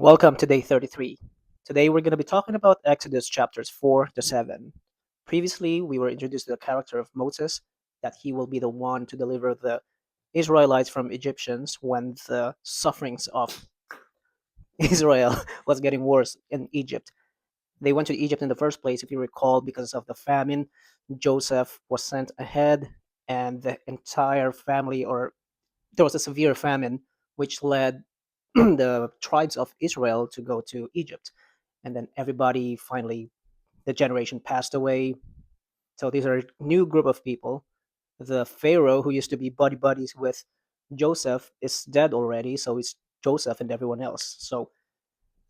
Welcome to day 33. Today we're going to be talking about Exodus chapters 4 to 7. Previously, we were introduced to the character of Moses, that he will be the one to deliver the Israelites from Egyptians when the sufferings of Israel was getting worse in Egypt. They went to Egypt in the first place, if you recall, because of the famine. Joseph was sent ahead, and the entire family, or there was a severe famine, which led the tribes of Israel to go to Egypt. And then everybody finally, the generation passed away. So these are a new group of people. The Pharaoh, who used to be buddy buddies with Joseph, is dead already. So it's Joseph and everyone else. So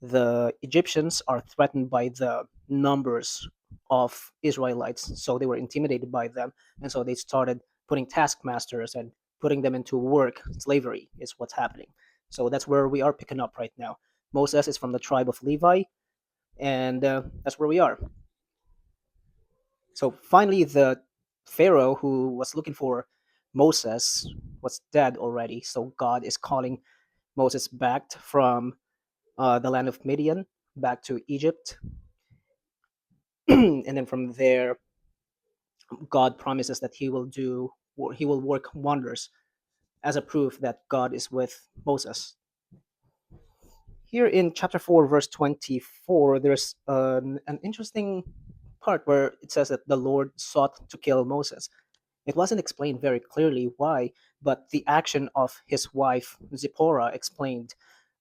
the Egyptians are threatened by the numbers of Israelites. So they were intimidated by them. And so they started putting taskmasters and putting them into work. Slavery is what's happening. So that's where we are picking up right now. Moses is from the tribe of Levi, and that's where we are. So finally, the Pharaoh who was looking for Moses was dead already. So God is calling Moses back from the land of Midian back to Egypt. And then from there, God promises that he will work wonders as a proof that God is with Moses. Here in chapter 4, verse 24, there's an interesting part where it says that the Lord sought to kill Moses. It wasn't explained very clearly why, but the action of his wife Zipporah explained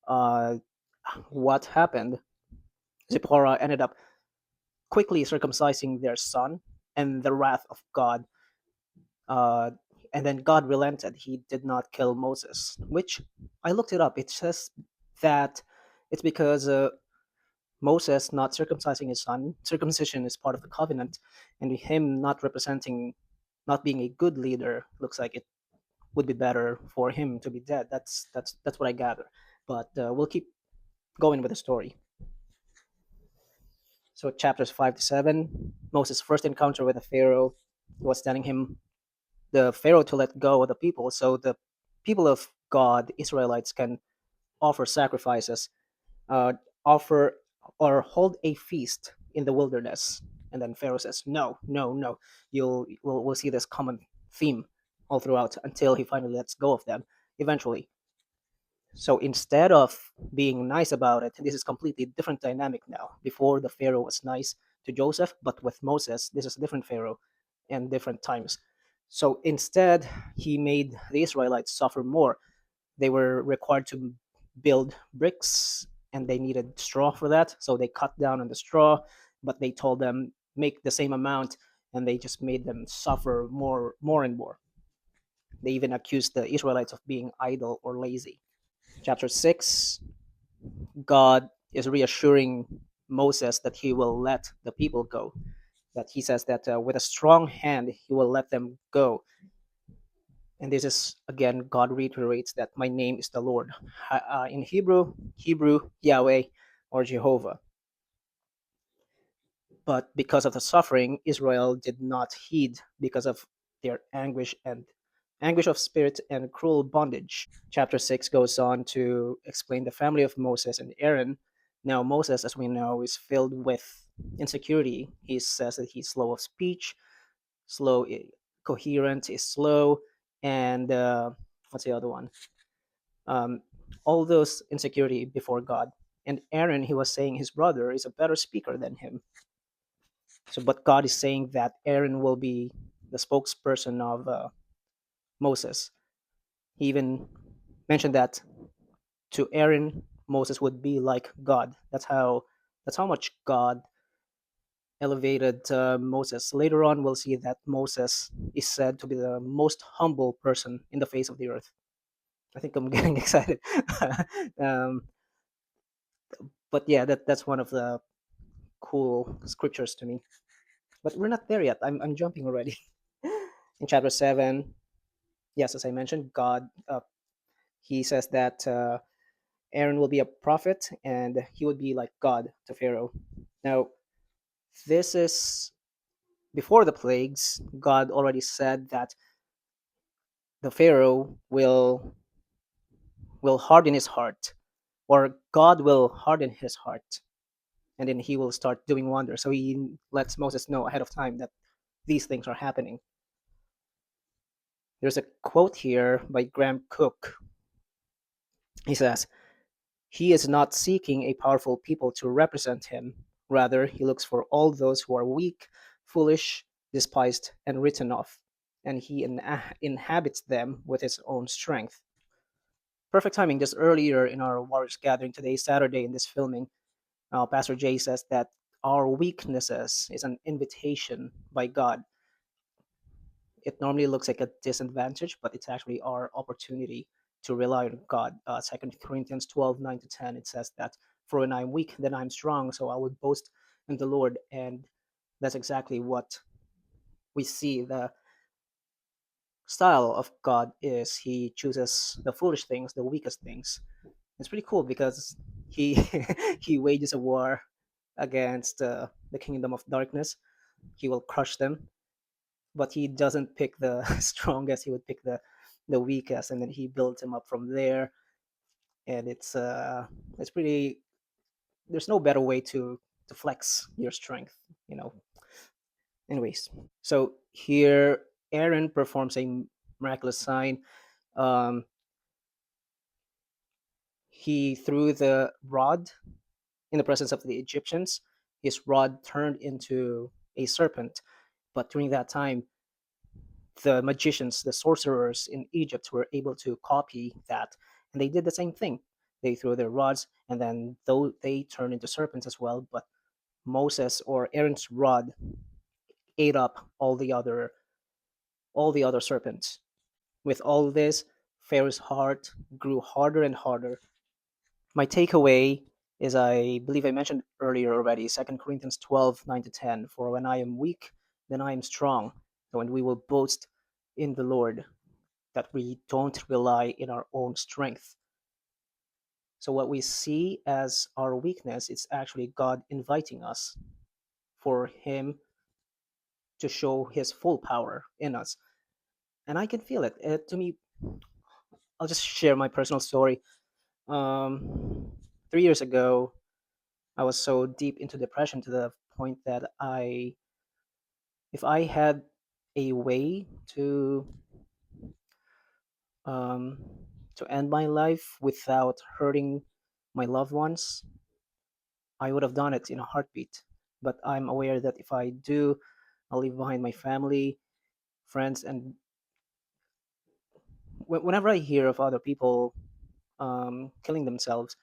uh, what happened. Zipporah ended up quickly circumcising their son, and the wrath of God. Uh, and then God relented. He did not kill Moses, which I looked it up. It says that it's because Moses not circumcising his son. Circumcision is part of the covenant, and him not representing, not being a good leader, looks like it would be better for him to be dead. That's what I gather. But we'll keep going with the story. So chapters 5 to 7, Moses' first encounter with the Pharaoh was telling him the Pharaoh to let go of the people, so the people of God, Israelites, can offer sacrifices, uh, offer or hold a feast in the wilderness. And then Pharaoh says, "No, no, no. We'll see this common theme all throughout until he finally lets go of them eventually." So instead of being nice about it, this is completely different dynamic now. Before, the Pharaoh was nice to Joseph, but with Moses, this is a different Pharaoh and different times. So instead, he made the Israelites suffer more. They were required to build bricks, and they needed straw for that. So they cut down on the straw, but they told them make the same amount, and they just made them suffer more and more. They even accused the Israelites of being idle or lazy. Chapter 6, God is reassuring Moses that he will let the people go. That he says that with a strong hand he will let them go. And this is again, God reiterates that my name is the Lord. In Hebrew, Yahweh or Jehovah. But because of the suffering, Israel did not heed because of their anguish of spirit and cruel bondage. Chapter 6 goes on to explain the family of Moses and Aaron. Now, Moses, as we know, is filled with insecurity. He says that he's slow of speech, slow, coherent, is slow, and what's the other one? Um, all those insecurity before God. And Aaron, he was saying his brother is a better speaker than him. So, but God is saying that Aaron will be the spokesperson of Moses. He even mentioned that to Aaron, Moses would be like God. That's how much God elevated Moses. Later on, we'll see that Moses is said to be the most humble person in the face of the earth. I think I'm getting excited. um, but yeah, that's one of the cool scriptures to me. But we're not there yet. I'm jumping already. In chapter 7, yes, as I mentioned, God, he says that Aaron will be a prophet and he would be like God to Pharaoh. Now, this is before the plagues. God already said that the Pharaoh will harden his heart or God will harden his heart, and then he will start doing wonders. So he lets Moses know ahead of time that these things are happening. There's a quote here by Graham Cook. He says, "He is not seeking a powerful people to represent him. Rather, he looks for all those who are weak, foolish, despised, and written off, and he inhabits them with his own strength." Perfect timing. Just earlier in our Warriors gathering today, Saturday, in this filming, Pastor Jay says that our weaknesses is an invitation by God. It normally looks like a disadvantage, but it's actually our opportunity to rely on God. 2 Corinthians 12:9-10, it says that, "For when I'm weak, then I'm strong, so I will boast in the Lord." And that's exactly what we see. The style of God is he chooses the foolish things, the weakest things. It's pretty cool because he he wages a war against the kingdom of darkness. He will crush them, but he doesn't pick the strongest. He would pick the weakest, and then he builds him up from there. And it's pretty. There's no better way to flex your strength, you know. Anyways, so here Aaron performs a miraculous sign. Um, he threw the rod in the presence of the Egyptians. His rod turned into a serpent, but during that time, the magicians, the sorcerers in Egypt were able to copy that, and they did the same thing. They threw their rods, and then though they turned into serpents as well, but Moses or Aaron's rod ate up all the other serpents. With all this, Pharaoh's heart grew harder and harder. My takeaway is, I believe I mentioned earlier already, 2 Corinthians 12:9-10. "For when I am weak, then I am strong. So, and we will boast in the Lord." That we don't rely in our own strength. So what we see as our weakness is actually God inviting us for him to show his full power in us. And I can feel it. To me, I'll just share my personal story. 3 years ago, I was so deep into depression to the point that if I had a way um, to end my life without hurting my loved ones, I would have done it in a heartbeat. But I'm aware that if I do, I'll leave behind my family, friends, and whenever I hear of other people killing themselves,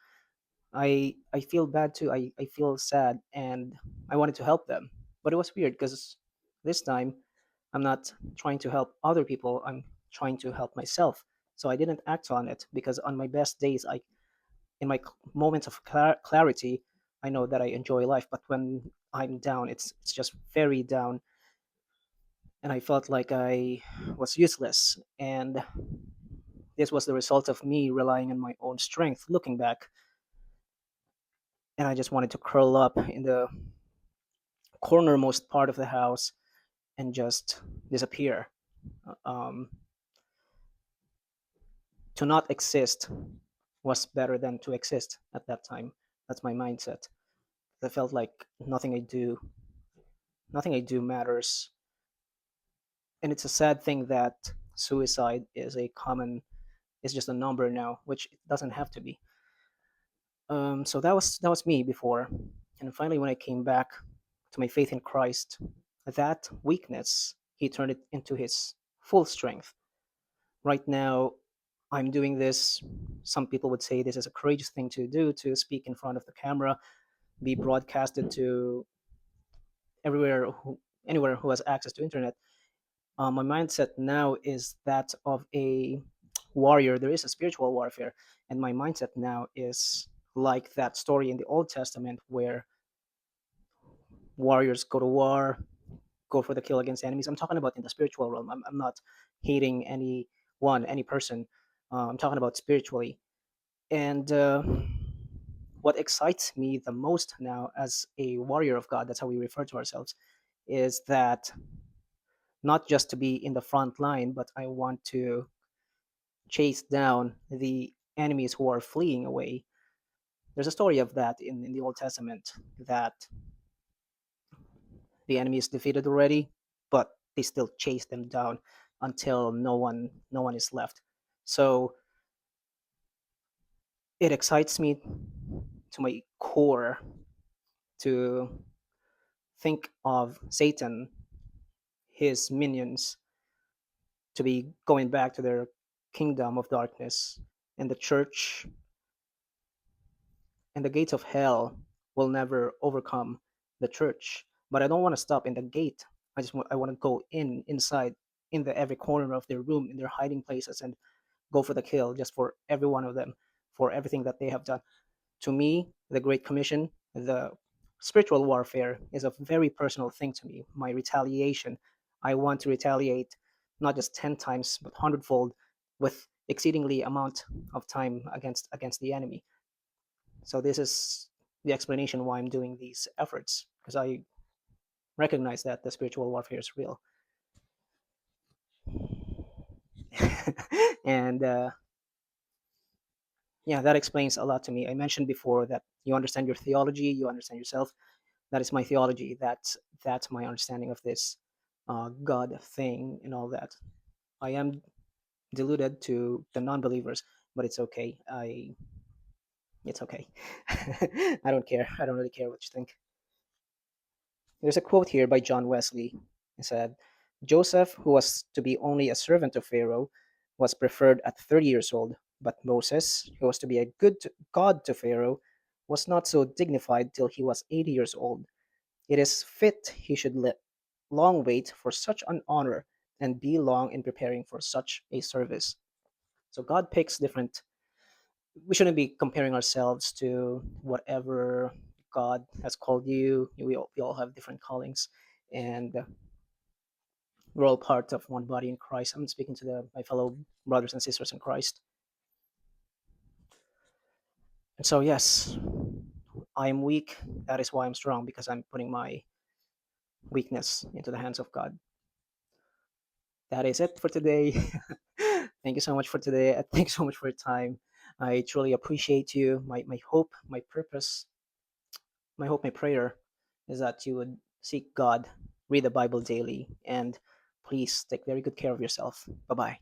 I feel bad too. I feel sad, and I wanted to help them. But it was weird because this time I'm not trying to help other people. I'm trying to help myself. So I didn't act on it because on my best days, in my moments of clarity, I know that I enjoy life. But when I'm down, it's just very down, and I felt like I was useless. And this was the result of me relying on my own strength. Looking back, and I just wanted to curl up in the cornermost part of the house and just disappear. Um, to not exist was better than to exist at that time. That's my mindset. I felt like nothing I do matters. And it's a sad thing that suicide is just a number now, which it doesn't have to be. So that was me before, and finally when I came back to my faith in Christ, that weakness he turned it into his full strength. Right now, I'm doing this. Some people would say this is a courageous thing to do, to speak in front of the camera, be broadcasted to anywhere who has access to internet. My mindset now is that of a warrior. There is a spiritual warfare, and my mindset now is like that story in the Old Testament where warriors go to war, go for the kill against enemies. I'm talking about in the spiritual realm. I'm not hating any person. I'm talking about spiritually. And what excites me the most now as a warrior of God, that's how we refer to ourselves, is that not just to be in the front line, but I want to chase down the enemies who are fleeing away. There's a story of that in the Old Testament, that the enemy is defeated already, but they still chase them down until no one is left. So it excites me to my core to think of Satan, his minions, to be going back to their kingdom of darkness, and the church and the gates of hell will never overcome the church. But I don't want to stop in the gate. I want to go inside, in the every corner of their room, in their hiding places, and go for the kill, just for every one of them, for everything that they have done. To me, the Great Commission, the spiritual warfare, is a very personal thing to me. My retaliation, I want to retaliate not just 10 times, but hundredfold, with exceedingly amount of time against the enemy. So this is the explanation why I'm doing these efforts, because I recognize that the spiritual warfare is real. And yeah, that explains a lot to me. I mentioned before that you understand your theology, you understand yourself. That is my theology. That's my understanding of this God thing and all that. I am deluded to the non-believers, but it's okay. It's okay. I don't care. I don't really care what you think. There's a quote here by John Wesley. He said, Joseph, who was to be only a servant of Pharaoh, was preferred at 30 years old, but Moses, who was to be a good God to Pharaoh, was not so dignified till he was 80 years old. It is fit he should let long wait for such an honor, and be long in preparing for such a service. So God picks different. We shouldn't be comparing ourselves to whatever God has called you. We all have different callings, and we're all part of one body in Christ. I'm speaking to my fellow brothers and sisters in Christ. And so, yes, I am weak. That is why I'm strong, because I'm putting my weakness into the hands of God. That is it for today. Thank you so much for today. Thank you so much for your time. I truly appreciate you. My hope, my purpose, my hope, my prayer is that you would seek God, read the Bible daily, and please take very good care of yourself. Bye bye.